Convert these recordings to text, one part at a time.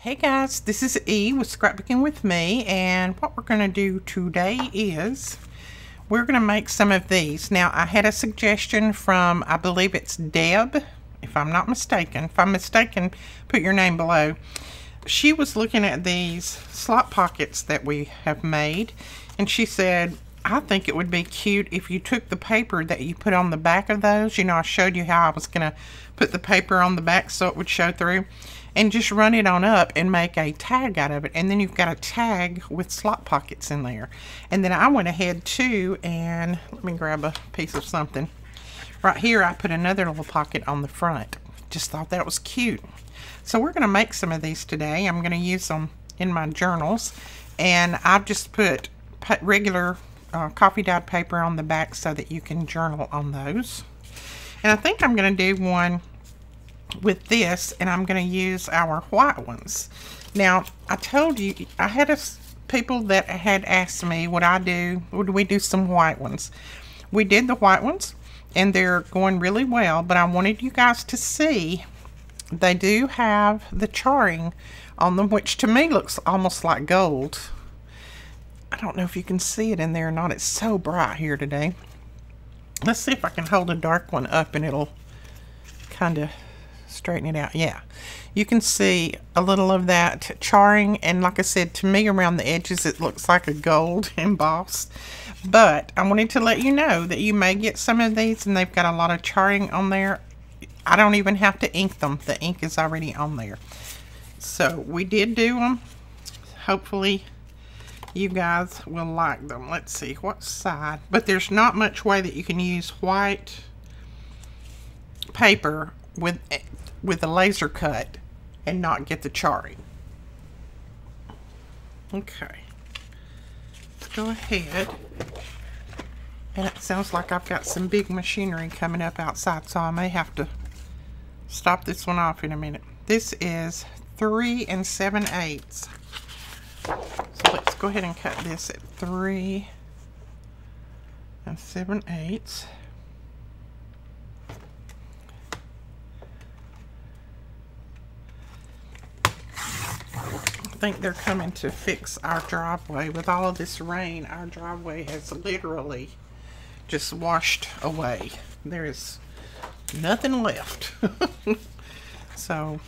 Hey guys, this is E with Scrapbooking with Me, and what we're going to do today is we're going to make some of these. Now, I had a suggestion from, I believe it's Deb, if I'm not mistaken. If I'm mistaken, put your name below. She was looking at these slot pockets that we have made, and she said, I think it would be cute if you took the paper that you put on the back of those. You know, I showed you how I was going to put the paper on the back so it would show through, and just run it on up and make a tag out of it. And then you've got a tag with slot pockets in there. And then I went ahead too, and let me grab a piece of something. Right here I put another little pocket on the front. Just thought that was cute. So we're going to make some of these today. I'm going to use them in my journals. And I've just put regular coffee dyed paper on the back so that you can journal on those. And I think I'm going to do one with this, and I'm going to use our white ones. Now, I told you, I had people that had asked me, would we do some white ones? We did the white ones, and they're going really well, but I wanted you guys to see, they do have the charring on them, which to me looks almost like gold. I don't know if you can see it in there or not. It's so bright here today. Let's see if I can hold a dark one up and it'll kind of straighten it out. Yeah, you can see a little of that charring, and like I said, to me around the edges it looks like a gold embossed. But I wanted to let you know that you may get some of these and they've got a lot of charring on there. I don't even have to ink them. The ink is already on there. So we did do them. Hopefully you guys will like them. Let's see what side, but there's not much way that you can use white paper with a laser cut and not get the charring. Okay, let's go ahead, and it sounds like I've got some big machinery coming up outside, so I may have to stop this one off in a minute. This is 3 7/8. So let's go ahead and cut this at 3 7/8. I think they're coming to fix our driveway. With all of this rain, our driveway has literally just washed away. There is nothing left. So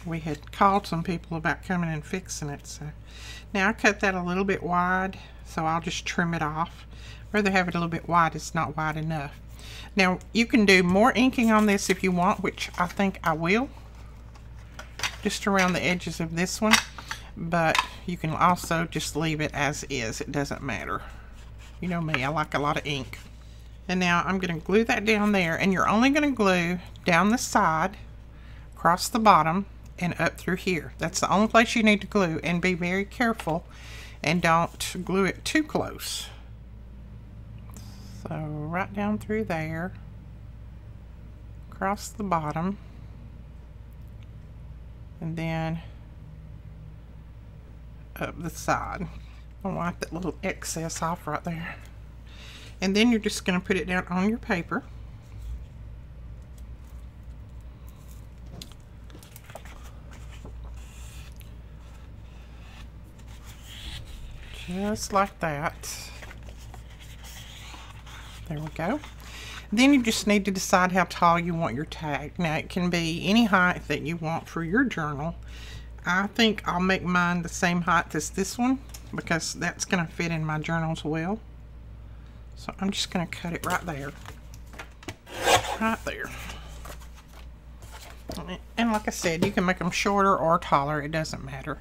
we had called some people about coming and fixing it. So now I cut that a little bit wide, so I'll just trim it off. Rather have it a little bit wide, it's not wide enough. Now you can do more inking on this if you want, which I think I will, just around the edges of this one. But you can also just leave it as is. It doesn't matter. You know me, I like a lot of ink. And now I'm going to glue that down there, and you're only going to glue down the side, across the bottom, and up through here. That's the only place you need to glue, and be very careful and don't glue it too close. So right down through there, across the bottom, and then up the side. I'll wipe that little excess off right there. And then you're just going to put it down on your paper. Just like that. There we go. Then you just need to decide how tall you want your tag. Now it can be any height that you want for your journal. I think I'll make mine the same height as this one, because that's going to fit in my journals well. So I'm just going to cut it right there. Right there. And like I said, you can make them shorter or taller. It doesn't matter.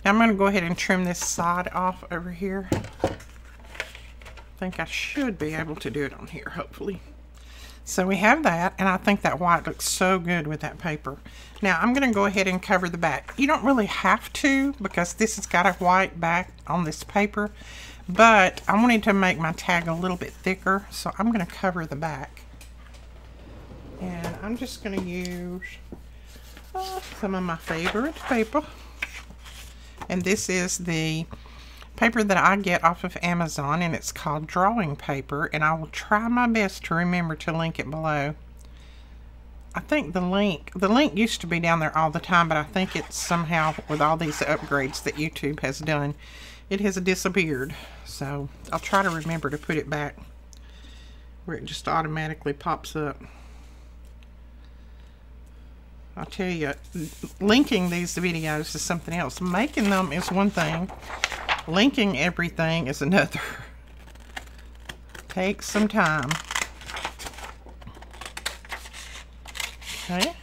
Now I'm going to go ahead and trim this side off over here. I think I should be able to do it on here, hopefully. So we have that, and I think that white looks so good with that paper. Now I'm going to go ahead and cover the back. You don't really have to, because this has got a white back on this paper, but I wanted to make my tag a little bit thicker, so I'm going to cover the back. And I'm just going to use some of my favorite paper. And this is the paper that I get off of Amazon, and it's called drawing paper, and I will try my best to remember to link it below. I think the link used to be down there all the time, but I think it's somehow with all these upgrades that YouTube has done, it has disappeared. So I'll try to remember to put it back where it just automatically pops up. I'll tell you, linking these videos is something else. Making them is one thing. Linking everything is another. Takes some time. Okay.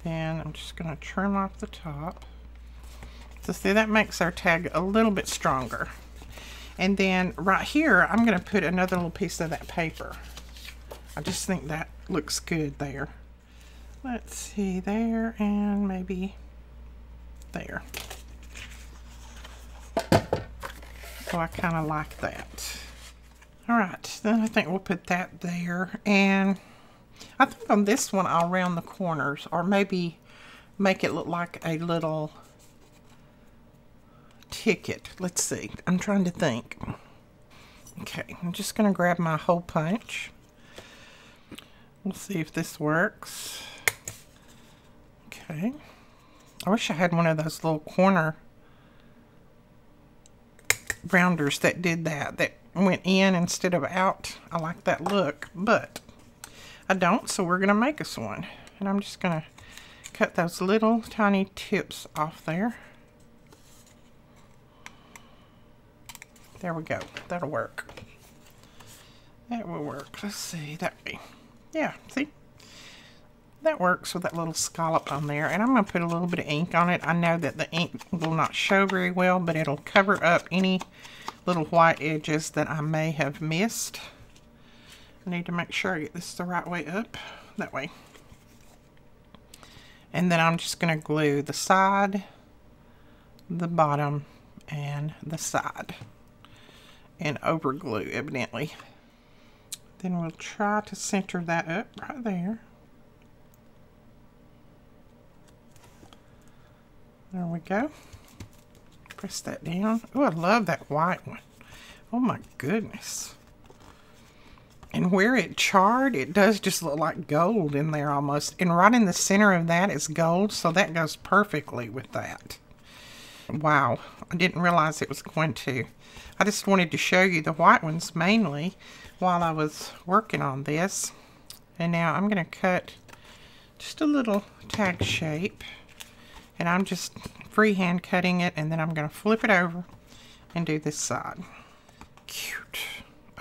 Then I'm just going to trim off the top. So see, that makes our tag a little bit stronger. And then right here, I'm going to put another little piece of that paper. I just think that looks good there. Let's see, there, and maybe there. So I kind of like that. All right, then I think we'll put that there. And I think on this one, I'll round the corners, or maybe make it look like a little ticket. Let's see, I'm trying to think. Okay, I'm just gonna grab my hole punch. We'll see if this works. Okay. I wish I had one of those little corner rounders that did that went in instead of out. I like that look, but I don't, so we're gonna make us one. And I'm just gonna cut those little tiny tips off there. There we go. That'll work. That will work. Let's see. That way. Yeah, see? That works with that little scallop on there. And I'm going to put a little bit of ink on it. I know that the ink will not show very well, but it'll cover up any little white edges that I may have missed. I need to make sure I get this the right way up. That way. And then I'm just going to glue the side, the bottom, and the side. And over glue, evidently. Then we'll try to center that up right there. There we go. Press that down. Oh, I love that white one. Oh my goodness. And where it charred, it does just look like gold in there almost. And right in the center of that is gold, so that goes perfectly with that. Wow, I didn't realize it was going to. I just wanted to show you the white ones mainly while I was working on this. And now I'm going to cut just a little tag shape. And I'm just freehand cutting it, and then I'm going to flip it over and do this side. Cute.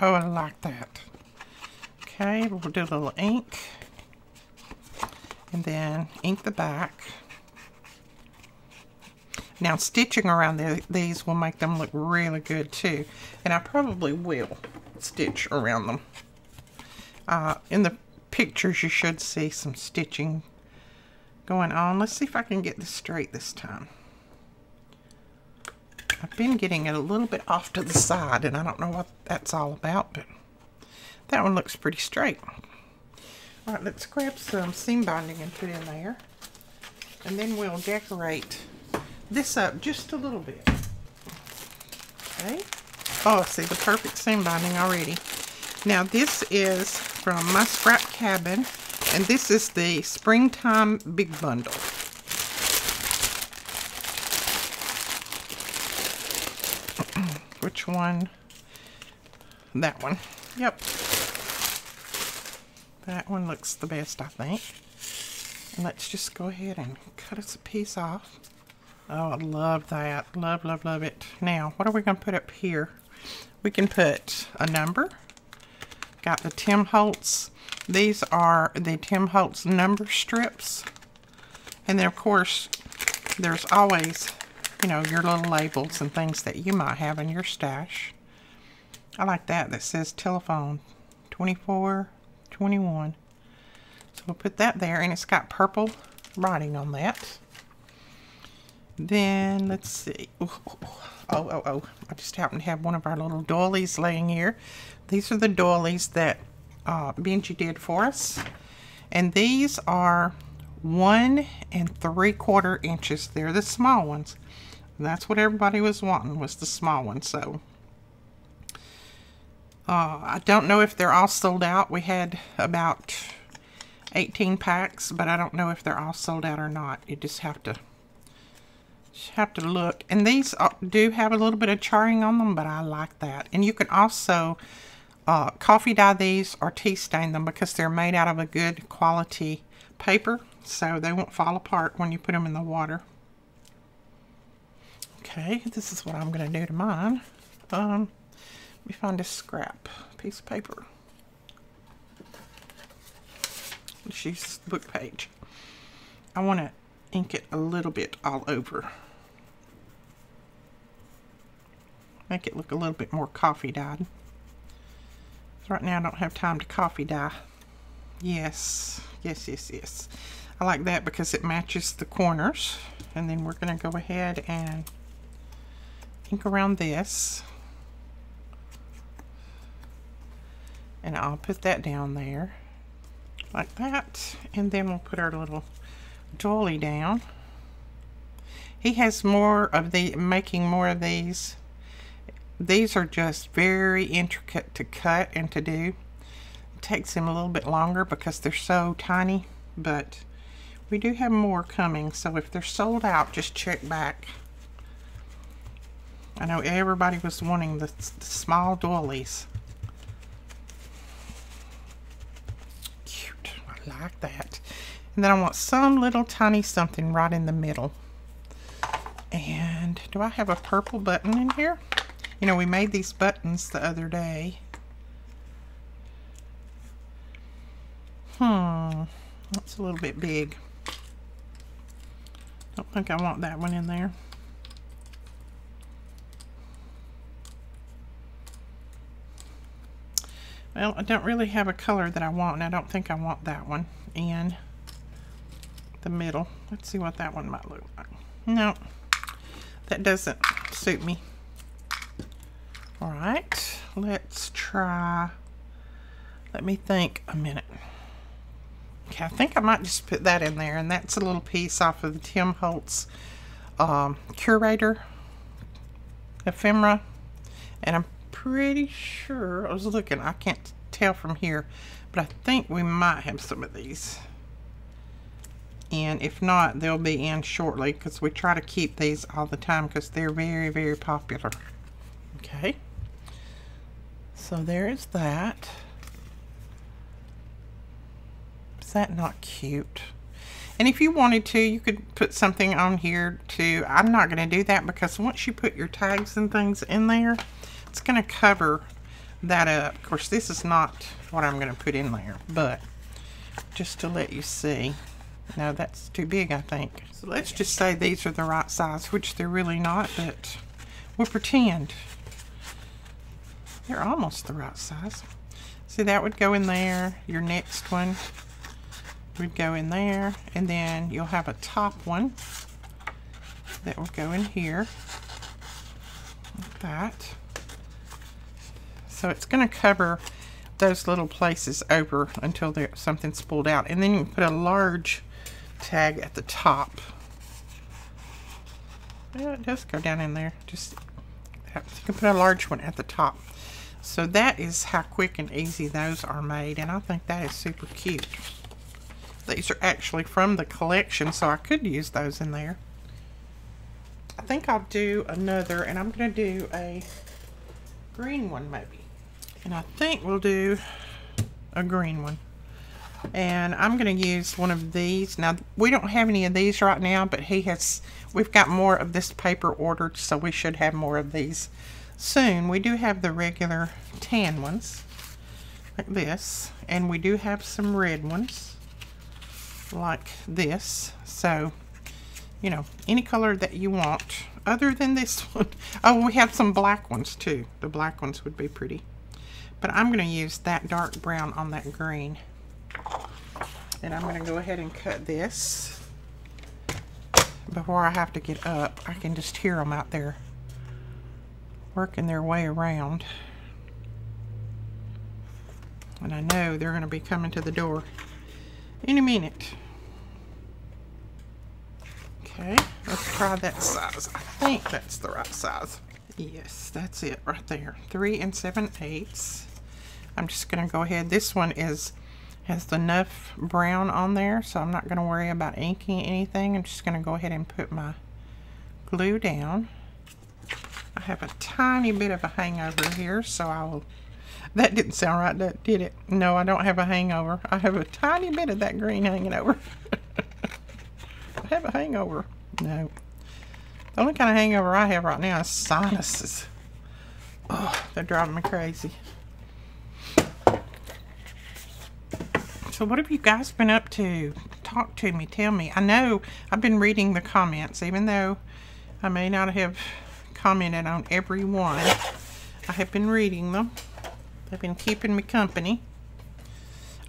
Oh, I like that. Okay, we'll do a little ink. And then ink the back. Now, stitching around these will make them look really good too. And I probably will stitch around them. In the pictures, you should see some stitching going on. Let's see if I can get this straight this time. I've been getting it a little bit off to the side, and I don't know what that's all about, but that one looks pretty straight. All right, let's grab some seam binding and put in there. And then we'll decorate this up just a little bit. Okay. Oh, see, the perfect seam binding already. Now, this is from my scrap cabin, and this is the Springtime Big Bundle. Which one? That one. Yep. That one looks the best, I think. And let's just go ahead and cut us a piece off. Oh, I love that. Love, love, love it. Now, what are we going to put up here? We can put a number. Got the Tim Holtz. These are the Tim Holtz number strips. And then, of course, there's always, you know, your little labels and things that you might have in your stash. I like that says telephone 2421. So we'll put that there, and it's got purple writing on that. Then, let's see. Oh. I just happen to have one of our little doilies laying here. These are the doilies that Benji did for us. And these are 1 3/4 inches. They're the small ones. And that's what everybody was wanting, was the small ones. So, I don't know if they're all sold out. We had about 18 packs, but I don't know if they're all sold out or not. You just have to look. And these do have a little bit of charring on them, but I like that. And you can also coffee dye these or tea stain them because they're made out of a good quality paper, so they won't fall apart when you put them in the water. Okay, this is what I'm going to do to mine. Let me find a scrap piece of paper. Let's use the book page. I want to ink it a little bit all over. Make it look a little bit more coffee dyed. Right now I don't have time to coffee dye. Yes. I like that because it matches the corners. And then we're going to go ahead and ink around this. And I'll put that down there like that. And then we'll put our little doily down. He has more of making more of these. These are just very intricate to cut and to do. It takes him a little bit longer because they're so tiny, but we do have more coming, so if they're sold out, just check back. I know everybody was wanting the small doilies. Cute, I like that. And then I want some little tiny something right in the middle. And do I have a purple button in here? You know, we made these buttons the other day. That's a little bit big. Don't think I want that one in there. Well, I don't really have a color that I want, and I don't think I want that one in the middle. Let's see what that one might look like. No, that doesn't suit me. All right, let's try, let me think a minute. Okay, I think I might just put that in there, and that's a little piece off of the Tim Holtz Curator ephemera, and I'm pretty sure, I was looking, I can't tell from here, but I think we might have some of these. And if not, they'll be in shortly because we try to keep these all the time because they're very, very popular. Okay. So there is that. Is that not cute? And if you wanted to, you could put something on here too. I'm not going to do that because once you put your tags and things in there, it's going to cover that up. Of course, this is not what I'm going to put in there, but just to let you see. No, that's too big, I think. So let's just say these are the right size, which they're really not, but we'll pretend. They're almost the right size. See, that would go in there. Your next one would go in there, and then you'll have a top one that will go in here, like that. So it's going to cover those little places over until something's pulled out, and then you can put a large tag at the top. Yeah, it does go down in there. Just you can put a large one at the top. So that is how quick and easy those are made, and I think that is super cute. These are actually from the collection, so I could use those in there. I think I'll do another, and I'm going to do a green one maybe. And I think we'll do a green one. And I'm going to use one of these. Now, we don't have any of these right now, but we've got more of this paper ordered, so we should have more of these soon. We do have the regular tan ones, like this, and we do have some red ones, like this. So, you know, any color that you want, other than this one. Oh, we have some black ones too. The black ones would be pretty. But I'm going to use that dark brown on that green. And I'm going to go ahead and cut this before I have to get up. I can just hear them out there working their way around. And I know they're going to be coming to the door any minute. Okay, let's try that size. I think that's the right size. Yes, that's it right there. 3 7/8. I'm just going to go ahead. This one has enough brown on there, so I'm not going to worry about inking anything. I'm just going to go ahead and put my glue down. I have a tiny bit of a hangover here, so I will... That didn't sound right, did it? No, I don't have a hangover. I have a tiny bit of that green hanging over. I have a hangover. No. The only kind of hangover I have right now is sinuses. Oh, they're driving me crazy. So what have you guys been up to? Talk to me, tell me. I know I've been reading the comments, even though I may not have commented on every one. I have been reading them. They've been keeping me company.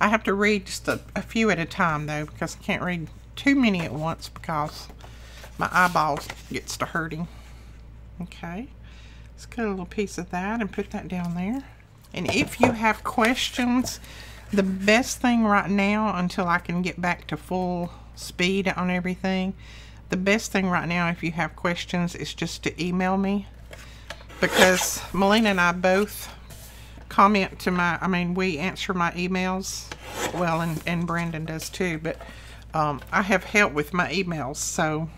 I have to read just a few at a time though, because I can't read too many at once because my eyeballs gets to hurting. Okay, let's cut a little piece of that and put that down there. And if you have questions, the best thing right now, until I can get back to full speed on everything, the best thing right now, if you have questions, is just to email me. Because Melina and I both comment to my, we answer my emails. Well, and Brandon does too, but I have help with my emails, so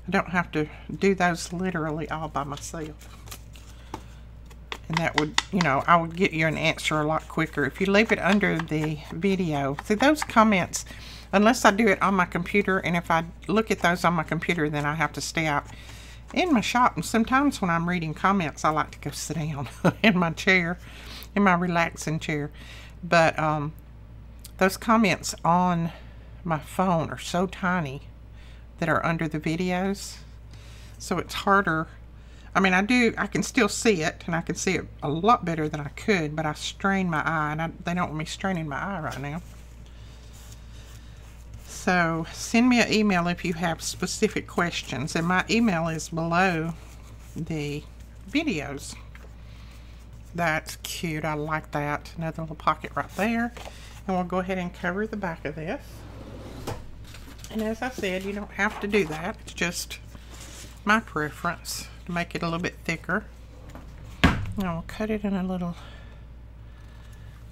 I don't have to do those literally all by myself. And that would, I would get you an answer a lot quicker. If you leave it under the video. See, those comments, unless I do it on my computer, and if I look at those on my computer, then I have to stay out in my shop. And sometimes when I'm reading comments, I like to go sit down in my chair, in my relaxing chair. But those comments on my phone are so tiny that are under the videos. So it's harder. I can still see it, and I can see it a lot better than I could, but I strain my eye, and they don't want me straining my eye right now. So send me an email if you have specific questions, and my email is below the videos. That's cute. I like that. Another little pocket right there. And we'll go ahead and cover the back of this. And as I said, you don't have to do that. It's just my preference to make it a little bit thicker. And we'll cut it in a little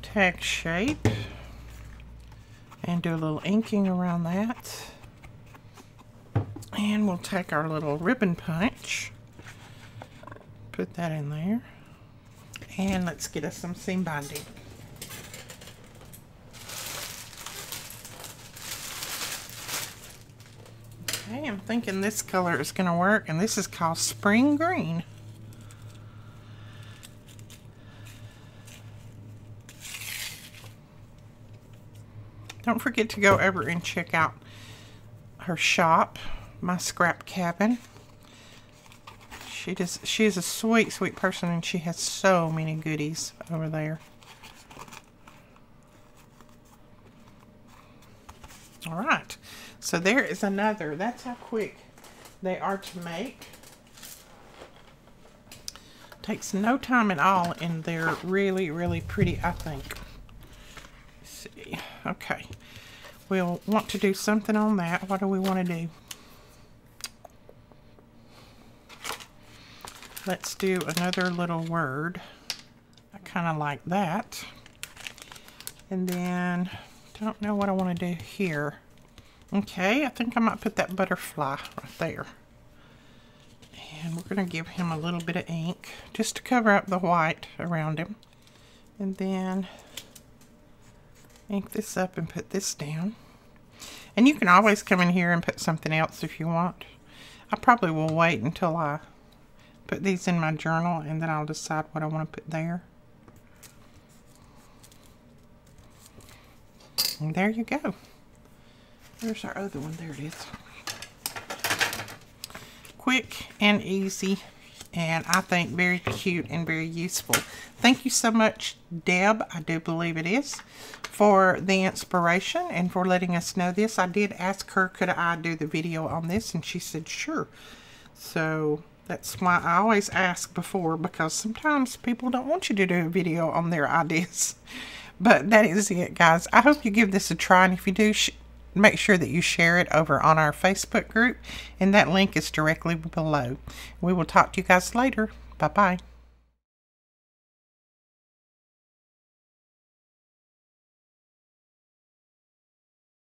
tag shape and do a little inking around that. And we'll take our little ribbon punch, put that in there, and let's get us some seam binding. Okay, I'm thinking this color is going to work, and this is called Spring Green. Don't forget to go over and check out her shop, My Scrap Cabin. She is a sweet, sweet person, and she has so many goodies over there. All right, so there is another. That's how quick they are to make. Takes no time at all, and they're really, really pretty, I think. Let's see. Okay, we'll want to do something on that. What do we want to do? Let's do another little word. I kind of like that. And then, don't know what I want to do here. Okay, I think I might put that butterfly right there. And we're going to give him a little bit of ink just to cover up the white around him. And then ink this up and put this down. And you can always come in here and put something else if you want. I probably will wait until I put these in my journal, and then I'll decide what I want to put there. And there you go. There's our other one. There it is. Quick and easy, and I think very cute and very useful. Thank you so much, Deb, I do believe it is, for the inspiration and for letting us know this. I did ask her, could I do the video on this, and she said sure. So that's why I always ask before, because sometimes people don't want you to do a video on their ideas. But that is it, guys. I hope you give this a try, and if you do, make sure that you share it over on our Facebook group, and that link is directly below. We will talk to you guys later. Bye-bye.